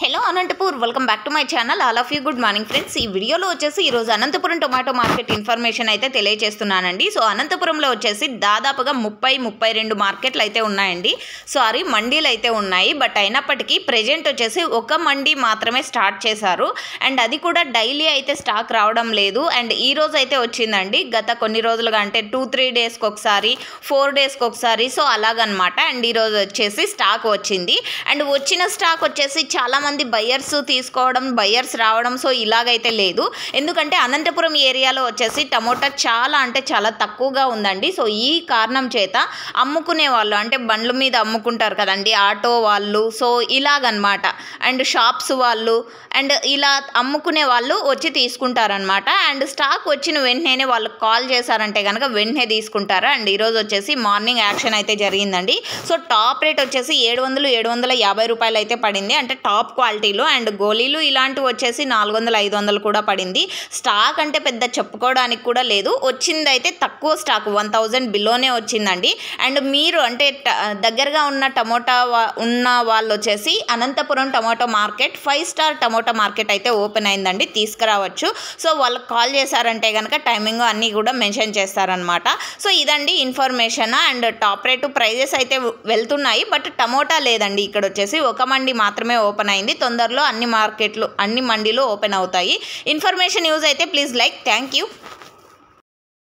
Hello Anantapur welcome back to my channel. All of you good morning friends. ఈ వీడియోలో వచ్చేసి ఈరోజు అనంతపురం టొమాటో మార్కెట్ ఇన్ఫర్మేషన్ అయితే తెలియజేస్తున్నానండి. సో అనంతపురంలో వచ్చేసి దాదాపుగా 32 మార్కెట్లు అయితే ఉన్నాయండి. మండీలు అయితే ఉన్నాయి. బట్ అయినప్పటికీ ప్రెజెంట్ వచ్చేసి ఒక మండీ మాత్రమే స్టార్ట్ చేశారు. అండ్ అది కూడా డైలీ అయితే స్టాక్ రావడం లేదు. అండ్ ఈ రోజు అయితే వచ్చిందండి. గత కొన్ని రోజులుగా అంటే 2-3 డేస్కి ఒకసారి, 4 డేస్కి ఒకసారి, సో అలాగనమాట. అండ్ ఈరోజు వచ్చేసి స్టాక్ వచ్చింది. అండ్ వచ్చిన స్టాక్ వచ్చేసి చాలా మంది బయ్యర్స్ తీసుకోవడం, బయ్యర్స్ రావడం, సో ఇలాగైతే లేదు. ఎందుకంటే అనంతపురం ఏరియాలో వచ్చేసి టమోటా చాలా అంటే చాలా తక్కువగా ఉందండి. సో ఈ కారణం చేత అమ్ముకునే వాళ్ళు అంటే బండ్ల మీద అమ్ముకుంటారు కదండి, ఆటో వాళ్ళు, సో ఇలాగనమాట. అండ్ షాప్స్ వాళ్ళు అండ్ ఇలా అమ్ముకునే వాళ్ళు వచ్చి తీసుకుంటారనమాట. అండ్ స్టాక్ వచ్చిన వెంటనే వాళ్ళకి కాల్ చేశారంటే కనుక వెంటనే తీసుకుంటారు. అండ్ ఈరోజు వచ్చేసి మార్నింగ్ యాక్షన్ అయితే జరిగిందండి. సో టాప్ రేట్ వచ్చేసి 750 రూపాయలు అయితే పడింది, అంటే టాప్ క్వాలిటీలో. అండ్ గోళీలు ఇలాంటివి వచ్చేసి 400-500 కూడా పడింది. స్టాక్ అంటే పెద్ద చెప్పుకోవడానికి కూడా లేదు. వచ్చింది అయితే తక్కువ స్టాక్ 1000 బిలోనే వచ్చిందండి. అండ్ మీరు అంటే దగ్గరగా ఉన్న టమోటా ఉన్న వాళ్ళు వచ్చేసి Anantapur tomato market 5 star tomato market అయితే ఓపెన్ అయిందండి, తీసుకురావచ్చు. సో వాళ్ళకి కాల్ చేశారంటే కనుక టైమింగ్ అన్నీ కూడా మెన్షన్ చేస్తారనమాట. సో ఇదండి information. And top rate prices అయితే వెళ్తున్నాయి, బట్ టమోటా లేదండి. ఇక్కడ వచ్చేసి ఒక మండి మాత్రమే ఓపెన్ అయింది. తొందరలో అన్ని మండీలు ఓపెన్ అవుతాయి. ఇన్ఫర్మేషన్ యూజ్ అయితే ప్లీజ్ లైక్. Thank you.